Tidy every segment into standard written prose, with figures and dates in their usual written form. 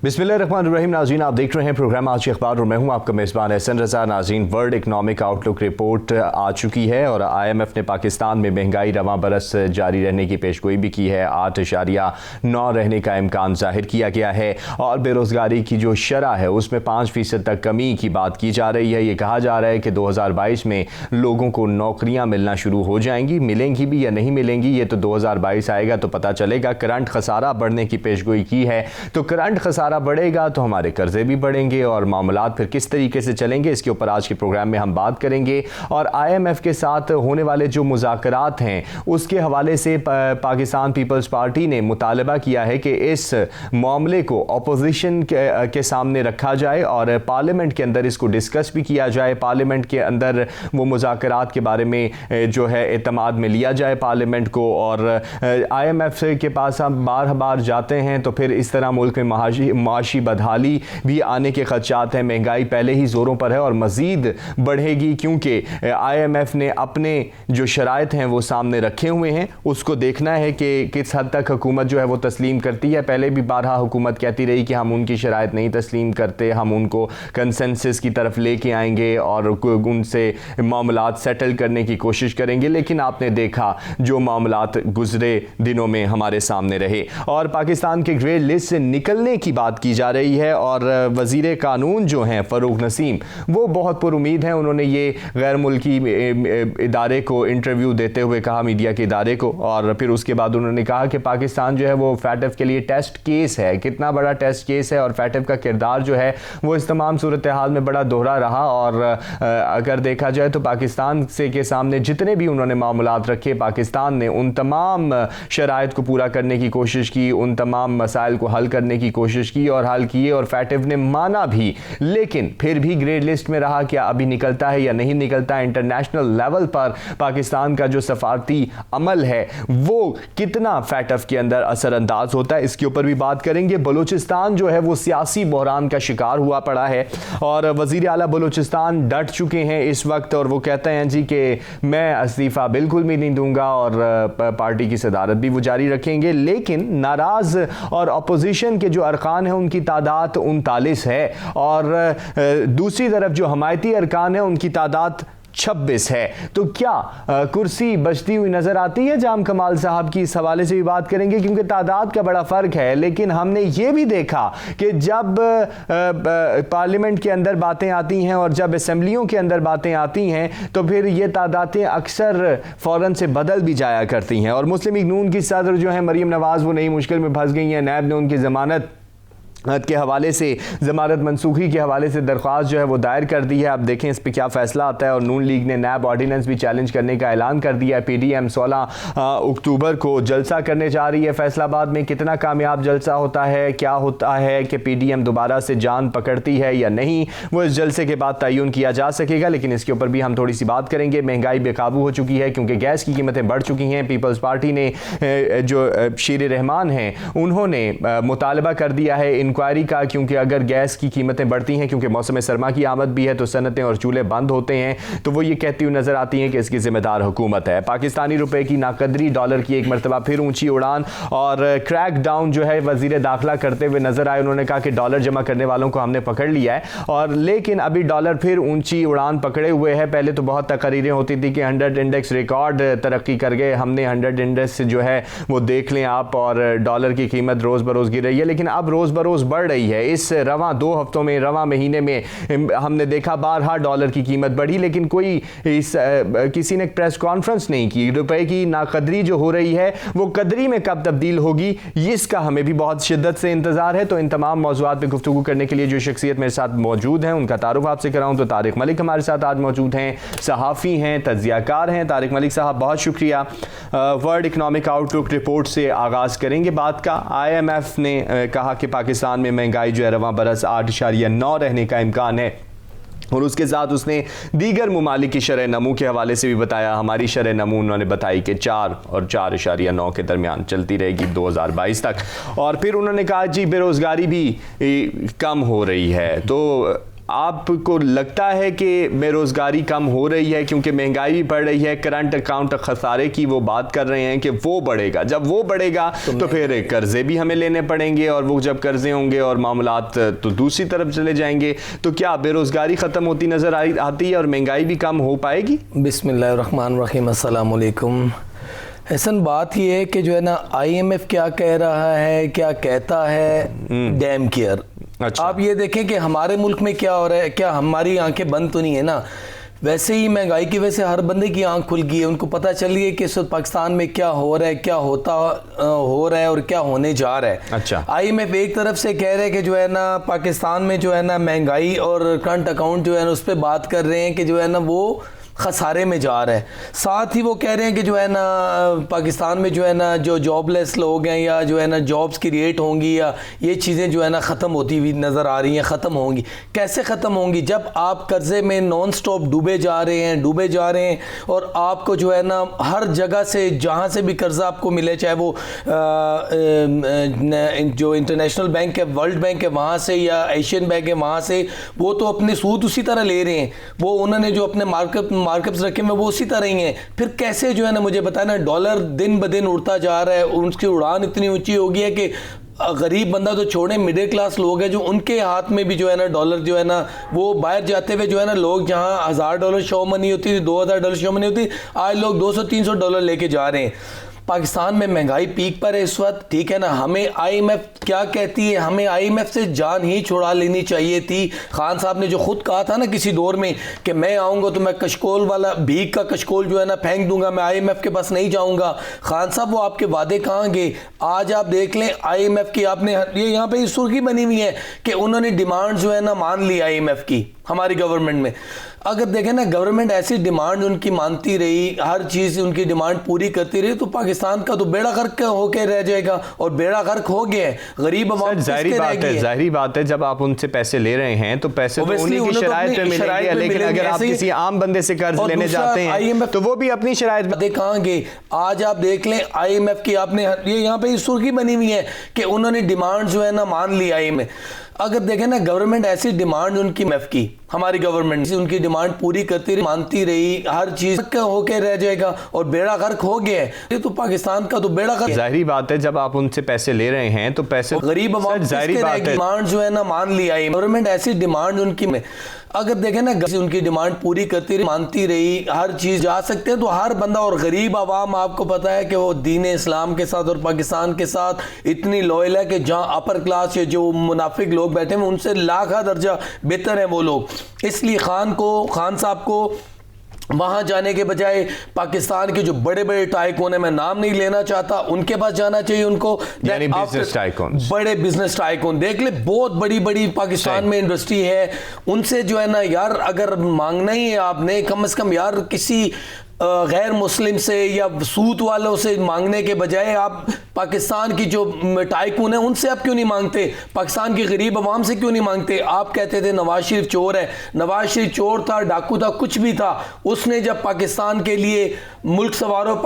बिस्मिल्लाहिर्रहमानिर्रहीम। नाज़रीन, आप देख रहे हैं प्रोग्राम आज के अखबार और मैं हूं आपका मेज़बान एहसन रज़ा। नाज़रीन, वर्ल्ड इकनॉमिक आउटलुक रिपोर्ट आ चुकी है और IMF ने पाकिस्तान में महंगाई रवां बरस जारी रहने की पेशगोई भी की है। 8.9 रहने का इम्कान जाहिर किया गया है और बेरोज़गारी की जो शरह है उसमें 5% तक कमी की बात की जा रही है। ये कहा जा रहा है कि 2022 में लोगों को नौकरियाँ मिलना शुरू हो जाएंगी। मिलेंगी भी या नहीं मिलेंगी ये तो 2022 आएगा तो पता चलेगा। करंट खसारा बढ़ने की पेशगोई की है, तो करंट खसारा बढ़ेगा तो हमारे कर्जे भी बढ़ेंगे और मामलात फिर किस तरीके से चलेंगे, इसके ऊपर आज के प्रोग्राम में हम बात करेंगे। और IMF के साथ होने वाले जो मुज़ाकरात हैं उसके हवाले से पाकिस्तान पीपल्स पार्टी ने मुतालबा किया है कि इस मामले को अपोजिशन के सामने रखा जाए और पार्लियामेंट के अंदर इसको डिस्कस भी किया जाए। पार्लियामेंट के अंदर वो मुज़ाकरात के बारे में जो है एतमाद में लिया जाए पार्लियामेंट को। और IMF के पास हम बार बार जाते हैं तो फिर इस तरह मुल्क में माशी बदहाली भी आने के खदशात हैं। महंगाई पहले ही ज़ोरों पर है और मज़ीद बढ़ेगी क्योंकि IMF ने अपने जो शराइत हैं वो सामने रखे हुए हैं। उसको देखना है कि किस हद तक हुकूमत जो है वो तस्लीम करती है। पहले भी बारहा हुकूमत कहती रही कि हम उनकी शराइत नहीं तस्लीम करते, हम उनको कंसेंसस की तरफ लेके आएंगे और उनसे मामलात सेटल करने की कोशिश करेंगे। लेकिन आपने देखा जो मामलात गुजरे दिनों में हमारे सामने रहे और पाकिस्तान के ग्रे लिस्ट से निकलने की बात की जा रही है। और वज़ीर कानून जो हैं फ़रूक नसीम वो बहुत पुरुमीद हैं। उन्होंने ये गैर मुल्की इदारे को इंटरव्यू देते हुए कहा, मीडिया के इदारे को, और फिर उसके बाद उन्होंने कहा कि पाकिस्तान जो है वो फैटफ के लिए टेस्ट केस है। कितना बड़ा टेस्ट केस है और फैटफ का किरदार जो है वो इस तमाम सूरत हाल में बड़ा दोहरा रहा। और अगर देखा जाए तो पाकिस्तान से के सामने जितने भी उन्होंने मामलात रखे, पाकिस्तान ने उन तमाम शराइत को पूरा करने की कोशिश की, उन तमाम मसाइल को हल करने की कोशिश की और हल किए और फैटिव ने माना भी। लेकिन फिर भी ग्रे लिस्ट में रहा। क्या अभी निकलता है या नहीं निकलता? इंटरनेशनल लेवल पर पाकिस्तान का जो सफारती अमल है वो कितना फैटफ के अंदर असरअंदाज होता है, इसके ऊपर भी बात करेंगे। बलूचिस्तान जो है वो सियासी बहरान का शिकार हुआ पड़ा है और वजीर आला बलूचिस्तान डट चुके हैं इस वक्त और वो कहते हैं जी कि मैं इस्तीफा बिल्कुल भी नहीं दूंगा और पार्टी की सदारत भी वो जारी रखेंगे। लेकिन नाराज और अपोजिशन के जो अरकान हैं उनकी तादाद 39 है और दूसरी तरफ जो हमायती अरकान हैं उनकी तादाद 26 है। तो क्या कुर्सी बचती हुई नजर आती है जाम कमाल साहब की? इस हवाले से भी बात करेंगे क्योंकि तादाद का बड़ा फर्क है। लेकिन हमने ये भी देखा कि जब पार्लियामेंट के अंदर बातें आती हैं और जब असेंबलियों के अंदर बातें आती हैं तो फिर ये तादादें अक्सर फ़ौरन से बदल भी जाया करती हैं। और मुस्लिम लीग नून की सदर जो है मरीम नवाज़ वो नई मुश्किल में फंस गई हैं। नैब ने उनकी ज़मानत के हवाले से, ज़मानत मनसूखी के हवाले से दरख्वास्त जो है वो दायर कर दी है। अब देखें इस पर क्या फ़ैसला आता है। और नून लीग ने नैब ऑर्डिनेंस भी चैलेंज करने का ऐलान कर दिया है। PDM 16 अक्टूबर को जलसा करने जा रही है फैसलाबाद में। कितना कामयाब जलसा होता है, क्या होता है कि PDM दोबारा से जान पकड़ती है या नहीं, वो इस जलसे के बाद तयन किया जा सकेगा। लेकिन इसके ऊपर भी हम थोड़ी सी बात करेंगे। महंगाई बेकाबू हो चुकी है क्योंकि गैस की कीमतें बढ़ चुकी हैं। पीपल्स पार्टी ने जो शीर रहमान हैं उन्होंने मुतालबा कर दिया है इंक्वायरी का, क्योंकि अगर गैस की कीमतें बढ़ती हैं क्योंकि मौसम सरमा की आमद भी है तो सनतें और चूल्हे बंद होते हैं। तो वो ये कहती हुई नजर आती हैं कि इसकी जिम्मेदार हुकूमत है। पाकिस्तानी रुपए की नाकदरी, डॉलर की एक मरतबा फिर ऊंची उड़ान और क्रैक डाउन जो है वजीर दाखिला करते हुए नजर आए। उन्होंने कहा कि डॉलर जमा करने वालों को हमने पकड़ लिया है और लेकिन अभी डॉलर फिर ऊंची उड़ान पकड़े हुए है। पहले तो बहुत तकरीरें होती थी कि 100 इंडेक्स रिकॉर्ड तरक्की कर गए, हमने 100 इंडेक्स जो है वो देख लें आप, और डॉलर की कीमत रोज बरोज गिर रही है। लेकिन अब रोज बरोज बढ़ रही है। इस रवां 2 हफ्तों में, रवां महीने में हमने देखा बारहा डॉलर की कीमत बढ़ी, लेकिन कोई किसी ने प्रेस कॉन्फ्रेंस नहीं की। रुपए की नाकदरी जो हो रही है वो कदरी में कब तब्दील होगी, इसका हमें भी बहुत शिद्दत से इंतजार है। तो इन तमाम मौज़ूआत पे गुफ्तगू करने के लिए जो शख्सियत मेरे साथ मौजूद हैं उनका तारुफ आपसे कराऊं तो तारिक मलिक हमारे साथ आज मौजूद हैं। सहाफ़ी हैं, तज्ज़ियाकार हैं। तारिक मलिक साहब बहुत शुक्रिया। वर्ल्ड इकनॉमिक आउटलुक रिपोर्ट से आगाज़ करेंगे बात का। IMF ने कहा कि पाकिस्तान में महंगाई जो है रवां बरस 8.9 रहने का इम्कान है और उसके साथ उसने दीगर ममालिक की शरह नमू के हवाले से भी बताया। हमारी शरह नमू उन्होंने बताई कि 4 और 4.9 के दरमियान चलती रहेगी 2022 तक। और फिर उन्होंने कहा जी बेरोज़गारी भी कम हो रही है। तो आपको लगता है कि बेरोज़गारी कम हो रही है क्योंकि महंगाई भी बढ़ रही है? करंट अकाउंट खसारे की वो बात कर रहे हैं कि वो बढ़ेगा, जब वो बढ़ेगा तो फिर कर्जे भी हमें लेने पड़ेंगे, और वो जब कर्जे होंगे और मामलात तो दूसरी तरफ चले जाएंगे, तो क्या बेरोज़गारी ख़त्म होती नज़र आती है और महंगाई भी कम हो पाएगी? बिस्मिल्लाहिर्रहमानिर्रहीम, अस्सलाम वालेकुम। ऐसन बात ये है कि जो है ना IMF क्या कह रहा है, क्या कहता है, डैम केयर। अच्छा। आप ये देखें कि हमारे मुल्क में क्या हो रहा है, क्या हमारी आंखें बंद तो नहीं है ना? वैसे ही महंगाई की वजह से हर बंदे की आंख खुल गई है, उनको पता चल गई है कि इस वक्त पाकिस्तान में क्या हो रहा है, क्या हो रहा है और क्या होने जा रहा है। अच्छा। IMF एक तरफ से कह रहे हैं कि जो है ना पाकिस्तान में जो है ना महंगाई और करंट अकाउंट जो है ना उस पर बात कर रहे हैं कि जो है ना वो खसारे में जा रहा है। साथ ही वो कह रहे हैं कि जो है ना पाकिस्तान में जो है ना जो जॉबलेस लोग हैं या जो है ना जॉब्स की रेट होंगी या ये चीज़ें जो है ना ख़त्म होती हुई नज़र आ रही हैं। ख़त्म होंगी कैसे? ख़त्म होंगी जब आप कर्ज़े में नॉन स्टॉप डूबे जा रहे हैं और आपको जो है ना हर जगह से जहाँ से भी कर्ज़ा आपको मिले, चाहे वो जो इंटरनेशनल बैंक है, वर्ल्ड बैंक है वहाँ से या एशियन बैंक है वहाँ से, वो तो अपने सूद उसी तरह ले रहे हैं। वो उन्होंने जो अपने मार्कअप्स रखे हुए वो उसी तरह ही हैं। फिर कैसे जो है ना मुझे बताया ना, डॉलर दिन ब दिन उड़ता जा रहा है, उसकी उड़ान इतनी ऊंची हो गई है कि गरीब बंदा तो छोड़े, मिडिल क्लास लोग हैं जो उनके हाथ में भी जो है ना डॉलर जो है ना वो बाहर जाते हुए जो है ना लोग जहां $1000 शो मनी होती थी, $2000 शो मनी होती, आज लोग $200-300 लेके जा रहे हैं। पाकिस्तान में महंगाई पीक पर है इस वक्त, ठीक है ना। हमें IMF क्या कहती है, हमें IMF से जान ही छुड़ा लेनी चाहिए थी। खान साहब ने जो खुद कहा था ना किसी दौर में कि मैं आऊँगा तो मैं कशकोल वाला भीख का कशकोल जो है ना फेंक दूंगा, मैं IMF के पास नहीं जाऊँगा। खान साहब वो आपके वादे कहाँ गए? आज आप देख लें IMF की, आपने ये यहाँ पे सुर्खी बनी हुई है कि उन्होंने डिमांड जो है ना मान ली IMF की हमारी गवर्नमेंट में। अगर देखें ना गवर्नमेंट ऐसी डिमांड उनकी मानती रही, हर चीज़ उनकी डिमांड पूरी करती रही, तो पाकिस्तान का तो बेड़ा गर्क होके रह जाएगा, और बेड़ा गर्क हो गया है। गरीब आवाम जाहिर बात है जब आप उनसे पैसे ले रहे हैं तो पैसे तो उन्हीं की शराइत पे मिलेंगे, लेकिन अगर आप किसी आम बंदे से कर्ज लेने जाते हैं तो वो भी अपनी शराइत कहाँ गए? आज आप देख लें IMF की, आपने ये यहाँ पे सुर्खी बनी हुई है कि उन्होंने डिमांड जो है ना मान ली IMF। अगर देखें ना गवर्नमेंट ऐसी डिमांड उनकी MEF की, हमारी गवर्नमेंट उनकी डिमांड पूरी करती रही, मानती रही, हर चीज होके रह जाएगा और बेड़ा गर्क हो गया है। ये तो पाकिस्तान का तो बेड़ा गर्क। जाहिर बात है जब आप उनसे पैसे ले रहे हैं तो पैसे गरीब डिमांड जो है ना मान ली आई गवर्नमेंट, ऐसी डिमांड उनकी में अगर देखें ना उनकी डिमांड पूरी करती रही, मानती रही, हर चीज जा सकते हैं तो हर बंदा और गरीब आवाम आपको पता है कि वो दीन इस्लाम के साथ और पाकिस्तान के साथ इतनी लॉयल है कि जहाँ अपर क्लास या जो मुनाफिक लोग बैठे हैं उनसे लाखा दर्जा बेहतर है वो लोग। इसलिए खान साहब को वहाँ जाने के बजाय पाकिस्तान के जो बड़े बड़े टाइकून है, मैं नाम नहीं लेना चाहता, उनके पास जाना चाहिए उनको। बड़े बिजनेस टाइकून देख ले, बहुत बड़ी बड़ी पाकिस्तान में इंडस्ट्री है, उनसे जो है ना यार अगर मांगना ही है आपने, कम से कम यार किसी गैर मुस्लिम से या सूत वालों से मांगने के बजाय आप पाकिस्तान की जो टाइकून है उनसे आप क्यों नहीं मांगते? पाकिस्तान की गरीब आवाम से क्यों नहीं मांगते? आप कहते थे नवाज शरीफ चोर है, नवाज शरीफ चोर था, डाकू था, कुछ भी था, उसने जब पाकिस्तान के लिए मुल्क सवारों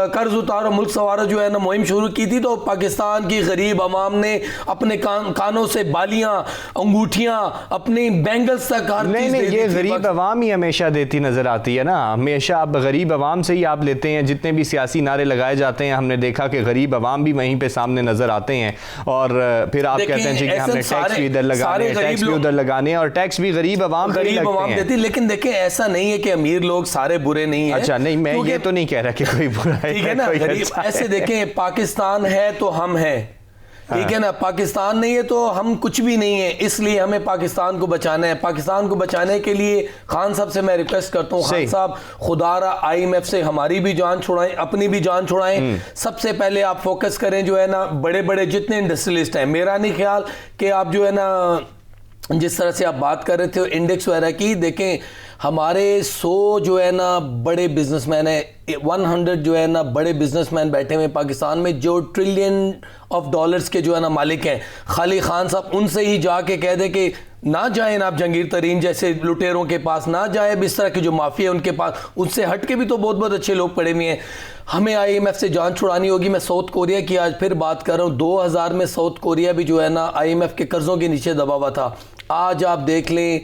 कर्ज उतारो मुल्क सवारों जो है ना मुहिम शुरू की थी तो पाकिस्तान की गरीब आवाम ने अपने कानों से बालियां, अंगूठियां, अपनी बैंगल्स तक हर चीज ये गरीब आवाम ही हमेशा देती नजर आती है ना। हमेशा आप गरीब आवाम से ही आप लेते हैं, जितने भी सियासी नारे लगाए जाते हैं हमने देखा कि गरीब आवाम भी वहीं पे सामने नजर आते हैं। और फिर आप कहते हैं कि हमने टैक्स भी इधर लगाने, टैक्स भी उधर लगाने, और टैक्स भी गरीब आवाम देती। लेकिन देखें ऐसा नहीं है कि अमीर लोग सारे बुरे नहीं है। अच्छा नहीं, मैं ये तो नहीं कह रहा कि कोई बुरा है, ठीक है ना। गरीब ऐसे देखें, पाकिस्तान है तो हम हैं, ठीक है ना, पाकिस्तान नहीं है तो हम कुछ भी नहीं है। इसलिए हमें पाकिस्तान को बचाना है। पाकिस्तान को बचाने के लिए खान साहब से मैं रिक्वेस्ट करता हूँ, खान साहब खुदारा IMF से हमारी भी जान छुड़ाएं, अपनी भी जान छुड़ाएं। सबसे पहले आप फोकस करें जो है ना बड़े बड़े जितने इंडस्ट्रियलिस्ट हैं, मेरा नहीं ख्याल कि आप जो है ना जिस तरह से आप बात कर रहे थे इंडेक्स वगैरह की, देखें हमारे 100 जो है ना बड़े बिजनेसमैन है, 100 जो है ना बड़े बिजनेसमैन बैठे हुए पाकिस्तान में जो $1 ट्रिलियन के जो है ना मालिक हैं। खाली खान साहब उनसे ही जाके कह दे कि ना जाएं आप जंगीर तरीन जैसे लुटेरों के पास, ना जाए इस तरह की जो माफिया है उनके पास, उससे हट के भी तो बहुत बहुत अच्छे लोग पड़े हुए हैं। हमें IMF से जान छुड़ानी होगी। मैं साउथ कोरिया की आज फिर बात कर रहा हूँ, 2000 में साउथ कोरिया भी जो है ना IMF के कर्जों के नीचे दबा हुआ था। आज आप देख लें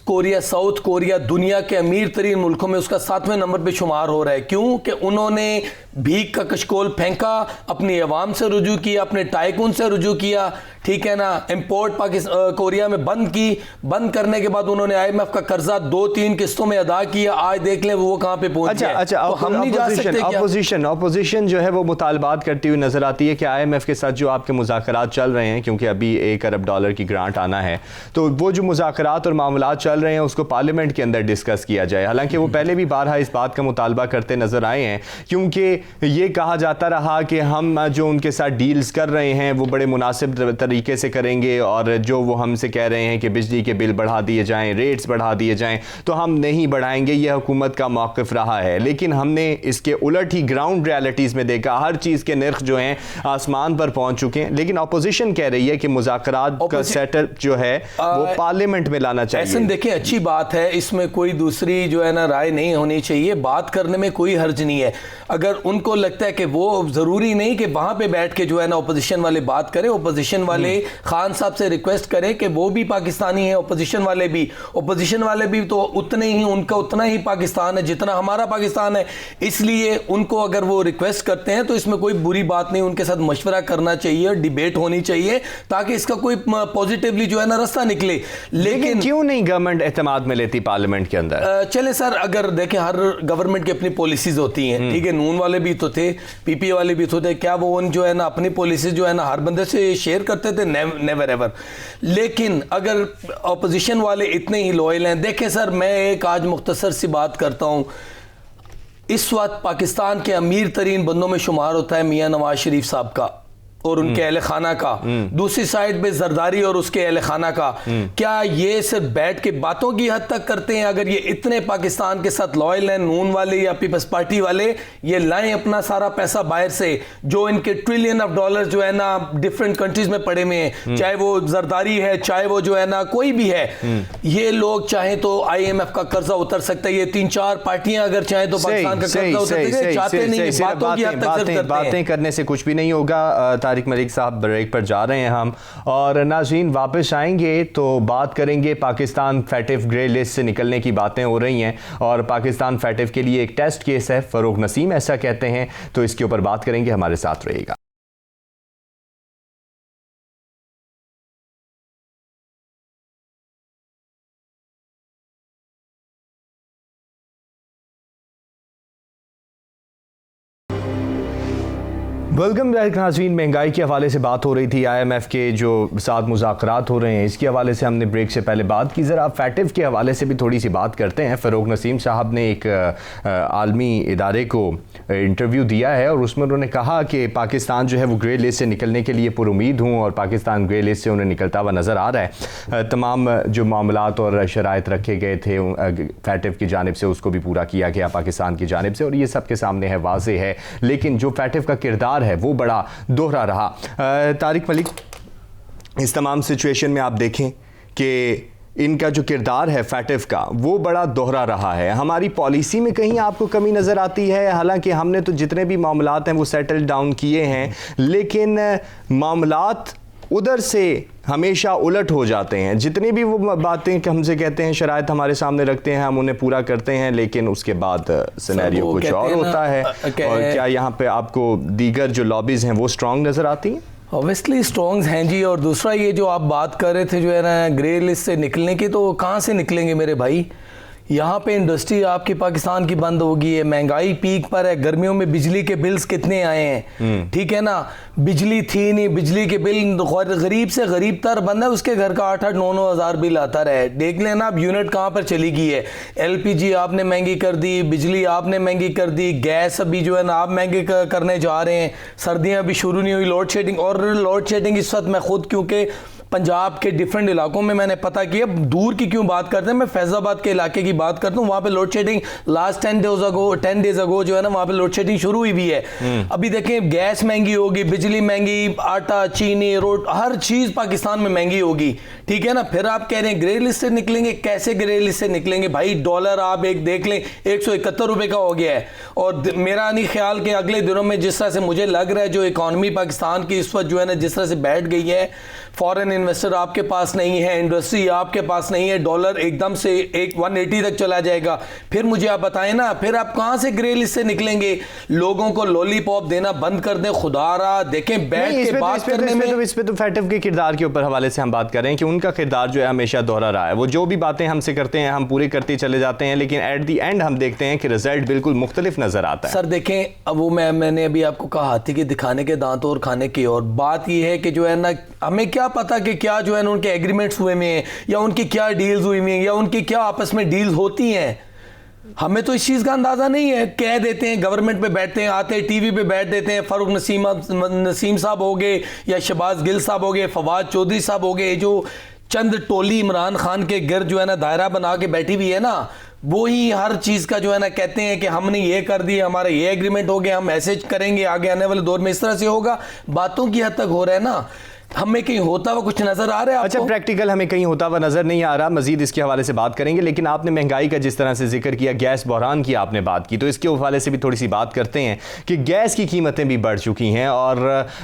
कोरिया, साउथ कोरिया दुनिया के अमीर तरीन मुल्कों में उसका 7वें नंबर पे शुमार हो रहा है। क्यों? कि उन्होंने भीख का कशकोल फेंका, अपनी अवाम से रुजू किया, अपने टाइकून से रुजू किया, ठीक है ना, इंपोर्ट पाकिस्तान कोरिया में बंद की। बंद करने के बाद उन्होंने IMF का कर्जा 2-3 किस्तों में अदा किया। आज देख लें वो कहाँ पे पहुंच गया। अच्छा, तो हम नहीं जा सकते क्या? ऑपोजिशन जो है वो मुतालबात करती हुई नजर आती है कि IMF के साथ जो आपके मुज़ाकरात चल रहे हैं, क्योंकि अभी $1 अरब की ग्रांट आना है, तो वो जो मुज़ाकरात और मामलात चल रहे हैं उसको पार्लियामेंट के अंदर डिस्कस किया जाए। हालांकि वो पहले भी बारहा इस बात का मुतालबा करते नजर आए हैं, क्योंकि ये कहा जाता रहा कि हम जो उनके साथ डील्स कर रहे हैं वो बड़े मुनासिब तरीके से करेंगे, और जो वो हमसे कह रहे हैं कि बिजली के बिल बढ़ा दिए जाएं, रेट्स बढ़ा दिए जाएं, तो हम नहीं बढ़ाएंगे। यह हुकूमत का मौक़िफ़ रहा है। लेकिन हमने इसके उलट ही ग्राउंड रियलिटीज़ में देखा, हर चीज़ के नर्ख जो हैं आसमान पर पहुंच चुके हैं। लेकिन अपोजिशन कह रही है कि मुज़ाकरात का सेटअप जो है वो पार्लियामेंट में लाना चाहिए। ऐसे देखिए, अच्छी बात है, इसमें कोई दूसरी जो है ना राय नहीं होनी चाहिए, बात करने में कोई हर्ज नहीं है। अगर उनको लगता है कि वो ज़रूरी नहीं कि वहाँ पे बैठ के जो है ना अपोजिशन वाले बात करें, अपोजिशन वाले खान साहब से रिक्वेस्ट करें कि वो भी पाकिस्तानी है, अपोजिशन वाले भी तो उतने ही, उनका उतना ही पाकिस्तान है जितना हमारा पाकिस्तान है। इसलिए उनको अगर वो रिक्वेस्ट करते हैं तो इसमें कोई बुरी बात नहीं, उनके साथ मशवरा करना चाहिए, डिबेट होनी चाहिए, ताकि इसका कोई पॉजिटिवली जो है ना रास्ता निकले। लेकिन क्यों नहीं गवर्नमेंट एतमाद में लेती पार्लियामेंट के अंदर? चले सर, अगर देखें हर गवर्नमेंट की अपनी पॉलिसीज होती हैं, ठीक है, नून वाले भी तो थे, PP वाले भी तो थे, क्या वो उन जो है ना अपनी पॉलिसी जो है ना हर बंदे से शेयर करते थे? Never ever. लेकिन अगर ऑपोजिशन वाले इतने ही लॉयल हैं, देखें सर, मैं एक आज मुख्तसर सी बात करता हूं, इस वक्त पाकिस्तान के अमीर तरीन बंदों में शुमार होता है मियां नवाज शरीफ साहब का और उनके अहले खाना का, दूसरी साइड पे जरदारी और उसके अहले खाना का। क्या ये सिर्फ बैठ के बातों की हद तक करते हैं? अगर ये इतने पाकिस्तान के साथ लॉयल हैं, नून वाले या पीपल्स पार्टी वाले, ये लाएं अपना सारा पैसा बाहर से, जो इनके $1 ट्रिलियन जो है ना डिफरेंट कंट्रीज में पड़े हुए हैं, चाहे वो जरदारी है, चाहे वो जो है ना कोई भी है, ये लोग चाहे तो IMF का कर्जा उतर सकता है। ये 3-4 पार्टियां अगर चाहे तो पाकिस्तान का कर्जा उतर सकते हैं, चाहते नहीं, बातों की हद तक बातें करने से कुछ भी नहीं होगा। तारिक मलिक साहब, ब्रेक पर जा रहे हैं हम, और नाज़रीन वापस आएंगे तो बात करेंगे पाकिस्तान फैटिफ ग्रे लिस्ट से निकलने की बातें हो रही हैं, और पाकिस्तान फैटिफ के लिए एक टेस्ट केस है, फरूक नसीम ऐसा कहते हैं, तो इसके ऊपर बात करेंगे, हमारे साथ रहिएगा। वेलकम बैक नाज़रीन। महंगाई के हवाले से बात हो रही थी, IMF के जो साथ मुज़ाकरात हो रहे हैं इसके हवाले से हमने ब्रेक से पहले बात की। ज़रा फैटिफ के हवाले से भी थोड़ी सी बात करते हैं। फ़रूक नसीम साहब ने एक आलमी इदारे को इंटरव्यू दिया है और उसमें उन्होंने कहा कि पाकिस्तान जो है वो ग्रे लिस्ट से निकलने के लिए पुरुमीद हूँ, और पाकिस्तान ग्रे लिस्ट से उन्हें निकलता हुआ नज़र आ रहा है। तमाम जो मामलात और शराइत रखे गए थे फैटिफ की जानिब से उसको भी पूरा किया गया पाकिस्तान की जानिब से, और ये सब के सामने है, वाज़ेह है। लेकिन जो फैटिफ का किरदार है वो बड़ा दोहरा रहा। तारिक मलिक, इस तमाम सिचुएशन में आप देखें कि इनका जो किरदार है फैटिफ का वो बड़ा दोहरा रहा है। हमारी पॉलिसी में कहीं आपको कमी नज़र आती है? हालांकि हमने तो जितने भी मामलात हैं वो सेटल डाउन किए हैं, लेकिन मामलात उधर से हमेशा उलट हो जाते हैं। जितनी भी वो बातें कि हमसे कहते हैं, शराइत हमारे सामने रखते हैं, हम उन्हें पूरा करते हैं, लेकिन उसके बाद सिनेरियो कुछ और होता है। और क्या यहाँ पे आपको दीगर जो लॉबीज़ हैं वो स्ट्रॉन्ग नज़र आती हैं? ऑब्वियसली स्ट्रॉन्ग्स हैं जी। और दूसरा ये जो आप बात कर रहे थे जो है ना ग्रे लिस्ट से निकलने की, तो कहाँ से निकलेंगे मेरे भाई? यहाँ पे इंडस्ट्री आपकी पाकिस्तान की बंद होगी है, महंगाई पीक पर है, गर्मियों में बिजली के बिल्स कितने आए हैं, ठीक है ना, बिजली थी नहीं, बिजली के बिल गरीब से गरीब तर बंदा है, उसके घर का 8-9 हज़ार बिल आता रहे। देख लेना अब यूनिट कहाँ पर चली गई है। LPG आपने महंगी कर दी, बिजली आपने महंगी कर दी, गैस अभी जो है ना आप महंगे करने जा रहे हैं, सर्दियाँ अभी शुरू नहीं हुई, लोड शेडिंग। और लोड शेडिंग इस वक्त मैं खुद, क्योंकि पंजाब के डिफरेंट इलाकों में मैंने पता किया, दूर की क्यों बात करते हैं, मैं फैजाबाद के इलाके की बात करता हूँ, वहाँ पे load shedding last 10 days ago जो है ना वहाँ पे लोड शेडिंग शुरू हुई भी है। अभी देखें गैस महंगी होगी, बिजली महंगी, आटा, चीनी, रोट, हर चीज़ पाकिस्तान में महंगी होगी, ठीक है ना। फिर आप कह रहे हैं ग्रे लिस्ट से निकलेंगे, कैसे ग्रे लिस्ट से निकलेंगे भाई? डॉलर आप एक देख लें 171 रुपये का हो गया है, और मेरा नहीं ख्याल कि अगले दिनों में जिस तरह से मुझे लग रहा है जो इकॉनमी पाकिस्तान की इस वक्त जो है ना जिस तरह से बैठ गई है, फॉरेन इन्वेस्टर आपके पास नहीं है, इंडस्ट्री आपके पास नहीं है, डॉलर एकदम से 180 तक चला जाएगा, फिर मुझे आप बताएं ना, फिर आप कहां से ग्रे लिस्ट से निकलेंगे? लोगों को लॉलीपॉप देना बंद कर दें, खुदारा देखें बैठ के बात करने में। इस पे तो फैटिव के किरदार के ऊपर हवाले से हम बात कर रहे हैं कि उनका किरदार जो है हमेशा दोहरा रहा है। वो जो भी बातें हमसे करते हैं हम पूरी करते चले जाते हैं, लेकिन एट द एंड हम देखते हैं कि रिजल्ट बिल्कुल मुख्तलिफ नजर आता है। सर देखें, अब वो मैंने अभी आपको कहा हाथी के दिखाने के दांत और खाने की, और बात ये है कि जो है ना, हमें क्या पता कि क्या जो है ना उनके एग्रीमेंट्स हुए में हैं, या उनकी क्या डील्स हुई में, या उनकी क्या आपस में डील्स होती हैं, हमें तो इस चीज़ का अंदाज़ा नहीं है। कह देते हैं, गवर्नमेंट पे बैठते हैं, आते हैं टीवी पे बैठ देते हैं, फारूक नसीम साहब हो गए, या शहबाज गिल साहब हो गए, फवाद चौधरी साहब हो गए, जो चंद टोली इमरान खान के गिर्द जो है ना दायरा बना के बैठी हुई है ना, वो ही हर चीज़ का जो है ना कहते हैं कि हमने ये कर दिया, हमारा ये एग्रीमेंट हो गया, हम ऐसे करेंगे, आगे आने वाले दौर में इस तरह से होगा। बातों की हद तक हो रहा है ना, हमें कहीं होता हुआ कुछ नजर आ रहा है? अच्छा, प्रैक्टिकल हमें कहीं होता हुआ नजर नहीं आ रहा। मजीद इसके हवाले से बात करेंगे, लेकिन आपने महंगाई का जिस तरह से जिक्र किया, गैस बहरान की आपने बात की, तो इसके हवाले से भी थोड़ी सी बात करते हैं कि गैस की कीमतें भी बढ़ चुकी हैं और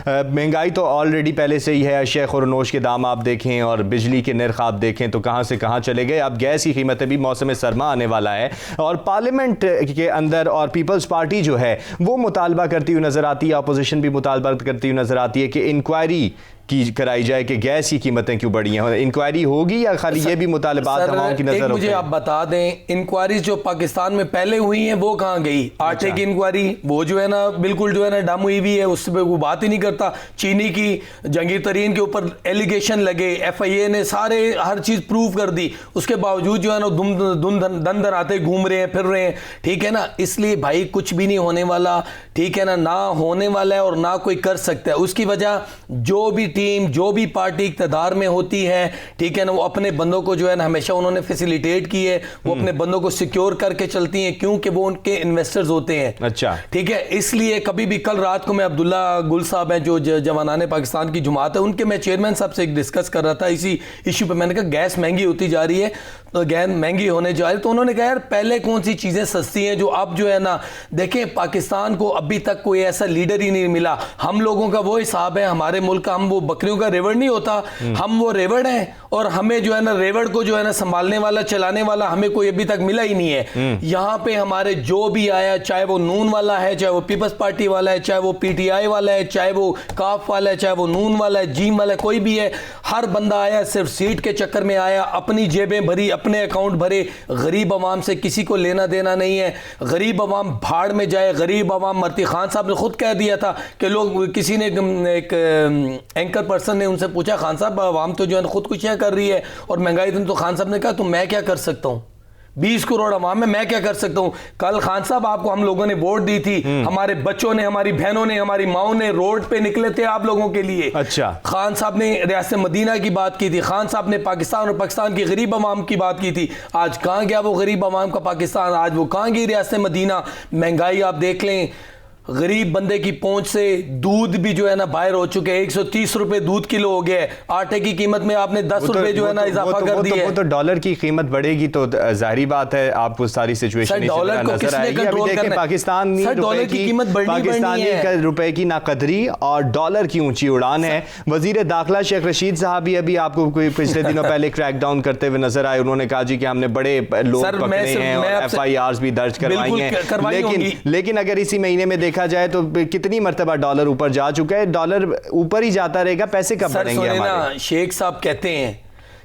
महंगाई तो ऑलरेडी पहले से ही है। अशिया खुरनोश के दाम आप देखें और बिजली के नर्ख आप देखें तो कहाँ से कहाँ चले गए। अब गैस की कीमतें भी, मौसम सरमा आने वाला है और पार्लियामेंट के अंदर और पीपल्स पार्टी जो है वो मुतालबा करती हुई नजर आती है, अपोजिशन भी मुतालबा करती हुई नजर आती है कि इंक्वायरी की कराई जाए कि गैस की कीमतें क्यों बढ़ी हैं। इंक्वायरी होगी या खाली ये भी मुतालबात हवाओं की नजर? मुझे आप बता दें, इंक्वायरी जो पाकिस्तान में पहले हुई हैं वो कहाँ गई? आटे की इंक्वायरी, वो जो है ना बिल्कुल जो है ना डम हुई हुई है, उससे वो बात ही नहीं करता। चीनी की, जहांगीर तरीन के ऊपर एलिगेशन लगे, FIA ने सारे हर चीज़ प्रूव कर दी, उसके बावजूद जो है ना दन दनाते घूम रहे हैं, फिर रहे हैं, ठीक है ना। इसलिए भाई कुछ भी नहीं होने वाला, ठीक है ना होने वाला है और ना कोई कर सकता है। उसकी वजह जो भी टीम, जो भी पार्टी इक़्तिदार में होती है, ठीक है ना, वो अपने बंदों को जो है ना हमेशा उन्होंने फैसिलिटेट की है, वो अपने बंदों को सिक्योर करके चलती हैं, क्योंकि वो उनके इन्वेस्टर्स होते हैं। अच्छा, ठीक है। इसलिए कभी भी, कल रात को मैं अब्दुल्ला गुल साहब हैं जो जवानाने पाकिस्तान की जुमात है, उनके मैं चेयरमैन साहब से डिस्कस कर रहा था इसी इशू पे। मैंने कहा गैस महंगी होती जा रही है, तो गैस महंगी होने जा रही है, तो उन्होंने कहा यार पहले कौन सी चीज़ें सस्ती हैं जो अब जो है ना, देखें पाकिस्तान को अभी तक कोई ऐसा लीडर ही नहीं मिला। हम लोगों का वो हिसाब है, हमारे मुल्क का, हम वो बकरियों का रेवड़ नहीं होता, हम वो रेवड़ हैं, और हमें जो है ना रेवड़ को जो है ना संभालने वाला, चलाने वाला हमें कोई अभी तक मिला ही नहीं है। यहाँ पे हमारे जो भी आया, चाहे वो नून वाला है, चाहे वो पीपल्स पार्टी वाला है, चाहे वो PTI वाला है, चाहे वो काफ वाला है, चाहे वो नून वाला है, जीम वाला है, कोई भी है, हर बंदा आया सिर्फ सीट के चक्कर में आया, अपनी जेबें भरी, अपने अकाउंट भरे। गरीब आवाम से किसी को लेना देना नहीं है। गरीब आवाम भाड़ में जाए, गरीब आवाम मरती। खान साहब ने खुद कह दिया था कि लोग, किसी ने, एक एंकर पर्सन ने उनसे पूछा, खान साहब आवाम तो जो है खुदकुशियां कर रही है और महंगाई, तो खान साहब ने कहा तो मैं क्या कर सकता हूं? 20 करोड़ अवाम में मैं क्या कर सकता हूं? कल खान साहब आपको हम लोगों ने वोट दी थी, हमारे बच्चों ने, हमारी बहनों ने, हमारी माओ ने रोड पे निकले थे आप लोगों के लिए। अच्छा, खान साहब ने रियासत मदीना की बात की थी, खान साहब ने पाकिस्तान और पाकिस्तान की गरीब अवाम की बात की थी। आज कहां गया वो गरीब अवाम का पाकिस्तान? आज वो कहां गई रियासत मदीना? महंगाई आप देख लें, गरीब बंदे की पहुंच से दूध भी जो है ना बाहर हो चुके हैं। 130 रुपए दूध किलो हो गया है। आटे की कीमत में आपने 10 रुपए जो है ना इजाफा कर दिया है। वो तो डॉलर की कीमत बढ़ेगी तो जाहिर बात है आपको सारी सिचुएशन डॉलर को किसने कंट्रोल करना है? पाकिस्तानी डॉलर की कीमत पाकिस्तानी रुपए की नाकदरी और डॉलर की ऊंची उड़ान है। वजीर दाखिला शेख रशीद साहब भी आपको कोई पिछले दिनों पहले क्रैकडाउन करते हुए नजर आए। उन्होंने कहा जी कि हमने बड़े लोग पकड़े हैं और FIRs भी दर्ज करवाई हैं। लेकिन अगर इसी महीने में देखा जाए तो कितनी मर्तबा डॉलर ऊपर जा चुका है। डॉलर ऊपर ही जाता रहेगा, पैसे कब बढ़ेंगे हमारे? शेख साहब कहते हैं,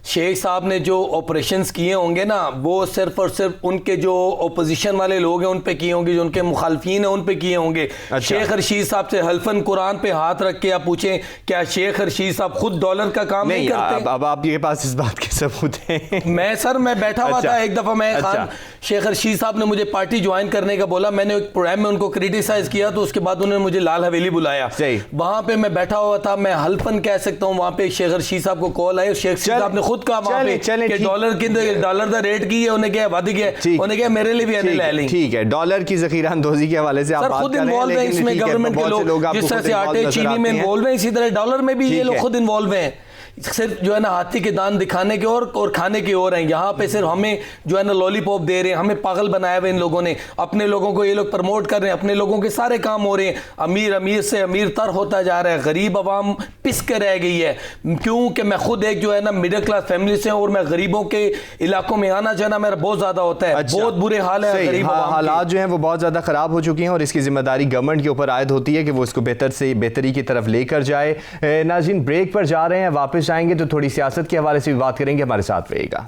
शेख साहब ने जो ऑपरेशंस किए होंगे ना, वो सिर्फ और सिर्फ उनके जो ओपोजिशन वाले लोग हैं उन पे किए होंगे, जो उनके मुखालफीन हैं उन पे किए होंगे। अच्छा। शेख रशीद साहब से हल्फन कुरान पे हाथ रख के आप पूछें, क्या शेख रशीद साहब खुद डॉलर का काम नहीं करते? अब आपके पास इस बात के सबूत हैं? मैं बैठा हुआ था एक दफा, मैं खान शेख रशीद साहब ने मुझे पार्टी ज्वाइन करने का बोला, मैंने एक प्रोग्राम में उनको क्रिटिसाइज किया, तो उसके बाद उन्होंने मुझे लाल हवेली बुलाया। वहां पे मैं बैठा हुआ था, मैं हल्फन कह सकता हूँ, वहां पे शेख रशीद साहब को कॉल आई, शेख साहब ने खुद कहा वहां पे कि डॉलर का रेट की है, उन्हें क्या वध गया, उन्हें क्या मेरे लिए भी ले लें। ठीक है, डॉलर की ज़ख़ीरा अंदोज़ी के हवाले से आप बात खुद इन्वॉल्व है इसमें, गवर्नमेंट के लोग जिस तरह से आटे चीनी में इन्वॉल्व है, इसी तरह डॉलर में भी ये लोग खुद इन्वॉल्व हैं। सिर्फ जो है ना हाथी के दांत दिखाने के और खाने की ओर हैं। यहाँ पे सिर्फ हमें जो है ना लॉलीपॉप दे रहे हैं, हमें पागल बनाया हुआ इन लोगों ने, अपने लोगों को ये लोग प्रमोट कर रहे हैं, अपने लोगों के सारे काम हो रहे हैं, अमीर अमीर से अमीर तर होता जा रहा है, गरीब आवाम पिस के रह गई है। क्योंकि मैं खुद एक जो है ना मिडिल क्लास फैमिली से, और मैं गरीबों के इलाकों में आना जाना मेरा बहुत ज्यादा होता है। अच्छा, बहुत बुरे हाल है गरीब हालात जो हैं वो बहुत ज्यादा खराब हो चुकी हैं और इसकी जिम्मेदारी गवर्नमेंट के ऊपर आयद होती है कि वो इसको बेहतर से बेहतरी की तरफ लेकर जाए। नाज़रीन, ब्रेक पर जा रहे हैं, वापस आएंगे तो थोड़ी सियासत के हवाले से भी बात करेंगे, हमारे साथ रहिएगा।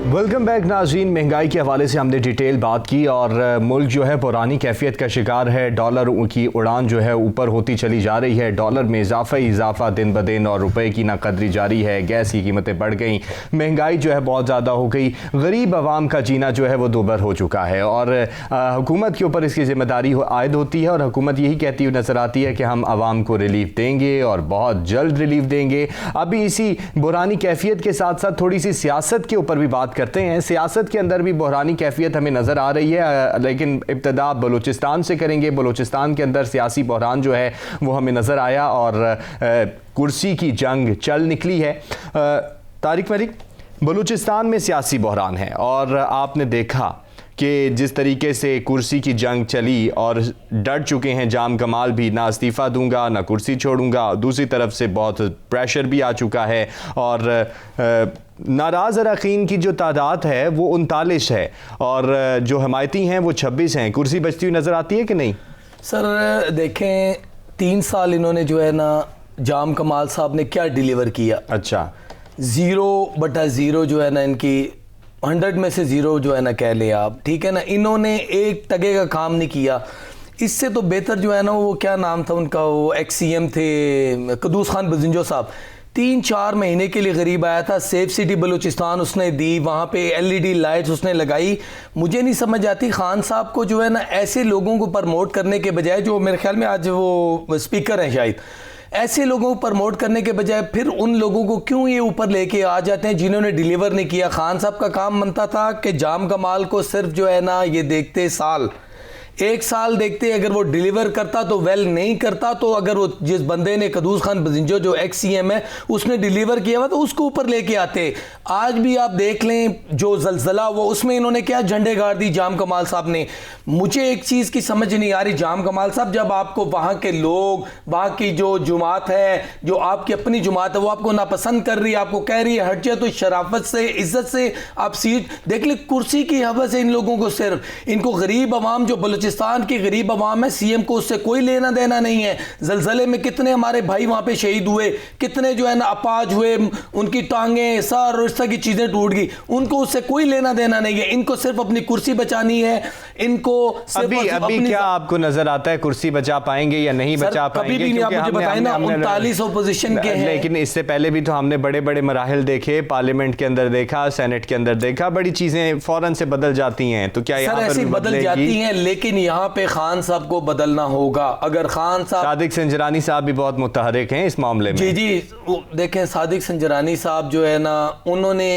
वेलकम बैक नाज़रीन। महंगाई के हवाले से हमने डिटेल बात की और मुल्क जो है पुरानी कैफियत का शिकार है। डॉलर की उड़ान जो है ऊपर होती चली जा रही है, डॉलर में इजाफा दिन ब दिन, और रुपए की नाकदरी जारी है। गैस की कीमतें बढ़ गई, महंगाई जो है बहुत ज़्यादा हो गई, गरीब आवाम का जीना जो है वो दोबर हो चुका है और हुकूमत के ऊपर इसकी ज़िम्मेदारी आयद होती है और हुकूमत यही कहती हुई नज़र आती है कि हम आवाम को रिलीफ देंगे और बहुत जल्द रिलीफ देंगे। अभी इसी बुरानी कैफियत के साथ साथ थोड़ी सी सियासत के ऊपर भी बात करते हैं। सियासत के अंदर भी बहरानी कैफियत हमें नज़र आ रही है, लेकिन इब्तिदा बलूचिस्तान से करेंगे। बलूचिस्तान के अंदर सियासी बहरान जो है वो हमें नज़र आया और कुर्सी की जंग चल निकली है। तारिक मलिक, बलूचिस्तान में सियासी बहरान है और आपने देखा कि जिस तरीके से कुर्सी की जंग चली और डट चुके हैं जाम कमाल भी, ना इस्तीफ़ा दूंगा ना कुर्सी छोड़ूंगा। दूसरी तरफ से बहुत प्रेशर भी आ चुका है और नाराज़ अरकान की जो तादाद है वो 39 है और जो हमायती हैं वो 26 हैं। कुर्सी बचती हुई नज़र आती है कि नहीं? सर देखें, 3 साल इन्होंने जो है ना जाम कमाल साहब ने क्या डिलीवर किया। अच्छा, 0/0 जो है ना इनकी 100 में से 0 जो है ना कह लें आप, ठीक है ना। इन्होंने एक टके का काम नहीं किया। इससे तो बेहतर जो है ना, वो क्या नाम था उनका, वो XCM थे कदूस खान बजिंजो साहब, 3-4 महीने के लिए गरीब आया था। सेफ सिटी बलूचिस्तान उसने दी, वहाँ पे LED लाइट्स उसने लगाई। मुझे नहीं समझ आती खान साहब को जो है ना ऐसे लोगों को प्रमोट करने के बजाय, जो मेरे ख्याल में आज वो स्पीकर हैं शायद, ऐसे लोगों को प्रमोट करने के बजाय फिर उन लोगों को क्यों ये ऊपर लेके आ जाते हैं जिन्होंने डिलीवर नहीं किया। खान साहब का काम बनता था कि जाम कमाल को सिर्फ जो है ना ये देखते साल, 1 साल देखते, अगर वो डिलीवर करता तो वेल, नहीं करता तो अगर वो जिस बंदे ने कदूस खान बजिंजो जो XCM है उसने डिलीवर किया हुआ तो उसको ऊपर लेके आते। आज भी आप देख लें जो जलजला वो, उसमें इन्होंने क्या झंडे गाड़ दी जाम कमाल साहब ने। मुझे एक चीज़ की समझ नहीं आ रही, जाम कमाल साहब, जब आपको वहाँ के लोग, वहाँ की जो जुमात है, जो आपकी अपनी जुमात है, वो आपको नापसंद कर रही है, आपको कह रही है हट जाए, तो शराफत से, इज्जत से आप सीट देख ले। कुर्सी की हवस है इन लोगों को, सिर्फ इनको गरीब आवाम, जो बलूचिस्तान की गरीब आवाम है, CM को उससे कोई लेना देना नहीं है। जलजले में कितने हमारे भाई वहाँ पे शहीद हुए, कितने जो है ना अपाज हुए, उनकी टांगें, सर और इस तरह की चीज़ें टूट गई, उनको उससे कोई लेना देना नहीं है। इनको सिर्फ अपनी कुर्सी बचानी है। इनको अभी क्या आपको नजर आता है कुर्सी बचा पाएंगे या नहीं बचा पाएंगे? कभी भी नहीं, आप मुझे बताएं ना, 39 अपोजिशन के हैं। लेकिन इससे पहले भी तो हमने बड़े बड़े मराहिल देखे, पार्लियामेंट के अंदर देखा, सेनेट के अंदर देखा, बड़ी चीजें फौरन से बदल जाती हैं। तो क्या यहाँ ऐसी बदल जाती हैं? लेकिन यहाँ पे खान साहब को बदलना होगा। अगर खान साहब, सादिक संजरानी साहब भी बहुत मुतहरिक हैं इस मामले में। जी देखें, सादिक संजरानी साहब जो है ना, उन्होंने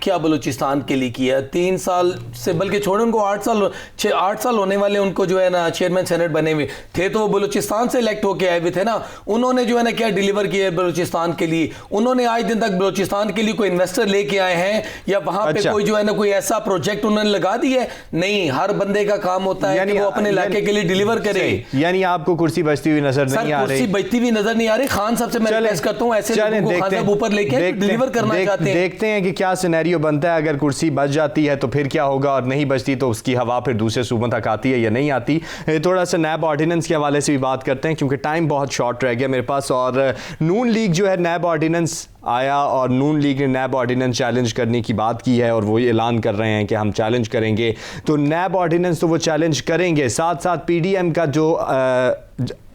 क्या बलूचिस्तान के लिए किया 3 साल से, बल्कि छोड़ो उनको 8 साल होने वाले, उनको जो है ना चेयरमैन सेनेट बने हुए थे, तो वो बलूचिस्तान से इलेक्ट होके आए हुए थे ना। उन्होंने जो है ना क्या डिलीवर किया बलूचिस्तान के लिए? उन्होंने आज दिन तक बलूचिस्तान के लिए कोई इन्वेस्टर लेके आए हैं या वहां पे कोई जो है ना कोई ऐसा प्रोजेक्ट उन्होंने लगा दिया है? नहीं, हर बंदे का काम होता है कि वो अपने इलाके के लिए डिलीवर करे। यानी आपको कुर्सी बचती हुई नजर नहीं आ रही? कुर्सी बचती हुई नजर नहीं आ रही। खान साहब से मैं रिक्वेस्ट करता हूं, ऐसे लोगों को खान साहब ऊपर लेके डिलीवर करना चाहते हैं। देखते हैं कि क्या सिनेरियो बनता है। अगर कुर्सी बच जाती है तो फिर क्या होगा, और नहीं बचती तो उसकी हवा फिर दूसरे सूबों तक आती है या नहीं आती। थोड़ा सा नैब ऑर्डिनेंस के हवाले से भी बात करते हैं क्योंकि टाइम बहुत शॉर्ट रह गया मेरे पास। और नून लीग जो है, नैब ऑर्डिनेंस आया और नून लीग ने नैब ऑर्डिनेंस चैलेंज करने की बात की है और वो ऐलान कर रहे हैं कि हम चैलेंज करेंगे। तो नैब ऑर्डिनेंस तो वो चैलेंज करेंगे, साथ साथ PDM का जो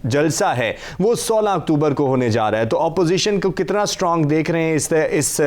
जलसा है वो 16 अक्टूबर को होने जा रहा है, तो ऑपोजिशन को कितना स्ट्रांग देख रहे हैं इस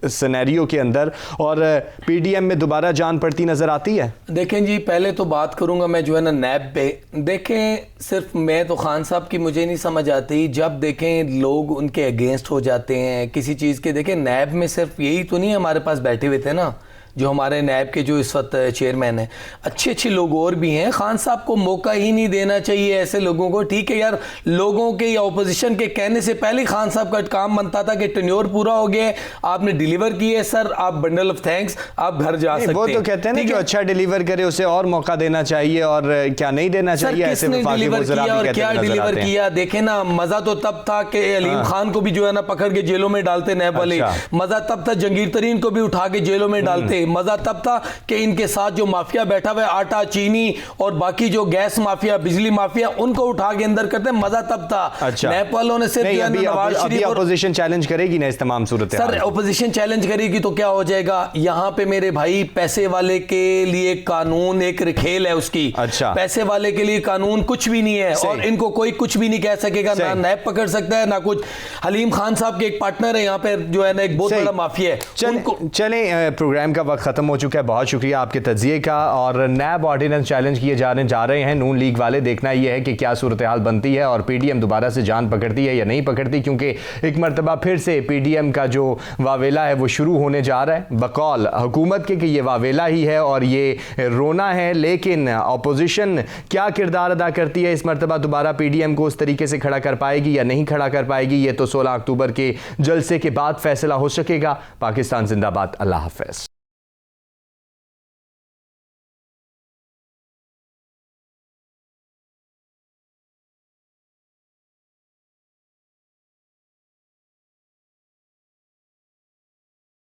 सिनेरियो के अंदर, और पीडीएम में दोबारा जान पड़ती नजर आती है? देखें जी, पहले तो बात करूंगा मैं जो है ना नैब पे। देखें, सिर्फ मैं तो खान साहब की मुझे नहीं समझ आती, जब देखें लोग उनके अगेंस्ट हो जाते हैं किसी चीज़ के। देखें, नैब में सिर्फ यही तो नहीं हमारे पास बैठे हुए थे ना, जो हमारे नैब के जो इस वक्त चेयरमैन हैं, अच्छे अच्छे लोग और भी हैं। खान साहब को मौका ही नहीं देना चाहिए ऐसे लोगों को। ठीक है यार, लोगों के या ऑपोजिशन के कहने से पहले खान साहब का काम बनता था कि टेन्योर पूरा हो गया, आपने डिलीवर किए सर, आप बंडल ऑफ थैंक्स, आप घर जा सकते हैं। वो तो कहते हैं ना, जो अच्छा डिलीवर करे उसे और मौका देना चाहिए, और क्या नहीं देना चाहिए। ऐसे डिलीवर किया और क्या डिलीवर किया, देखे ना, मजा तो तब था कि अलीम खान को भी जो है ना पकड़ के जेलों में डालते नैब वाले, मजा तब था जंगीर तरीन को भी उठा के जेलों में डालते, मजा तब था कि इनके साथ जो माफिया बैठा हुआ है, आटा चीनी और बाकी जो गैस माफिया बिजली माफिया, उनको उठा के अंदर करते, मजा तब था। अच्छा, नैब वालों ने सिर्फ नवाज शरीफ ऑपोजिशन चैलेंज करेगी ना इस तमाम सूरत। सर ऑपोजिशन चैलेंज करेगी तो क्या हो जाएगा यहाँ पे मेरे भाई, पैसे वाले के लिए कानून एक खेल है उसकी। अच्छा, पैसे वाले के लिए कानून कुछ भी नहीं है, और इनको कोई कुछ भी नहीं कह सकेगा, ना नैब पकड़ सकता है ना कुछ। हलीम खान साहब के एक पार्टनर है यहाँ पे जो है ना, एक बहुत बड़ा माफिया है। चले प्रोग्राम का वक्त खत्म हो चुका है, बहुत शुक्रिया आपके तज्जिए का। और नैब ऑर्डिनेंस चैलेंज किए जा रहे हैं नून लीग वाले। देखना यह है कि क्या सूरत हाल बनती है और पीडीएम दोबारा से जान पकड़ती है या नहीं पकड़ती, क्योंकि एक मरतबा फिर से पीडीएम का जो वावेला है वो शुरू होने जा रहा है बकौल हुकूमत के कि ये वावेला ही है और ये रोना है। लेकिन अपोजिशन क्या किरदार अदा करती है इस मरतबा, दोबारा पीडीएम को उस तरीके से खड़ा कर पाएगी या नहीं खड़ा कर पाएगी, ये तो 16 अक्टूबर के जलसे के बाद फैसला हो सकेगा। पाकिस्तान जिंदाबाद, अल्लाह हाफ़िज़।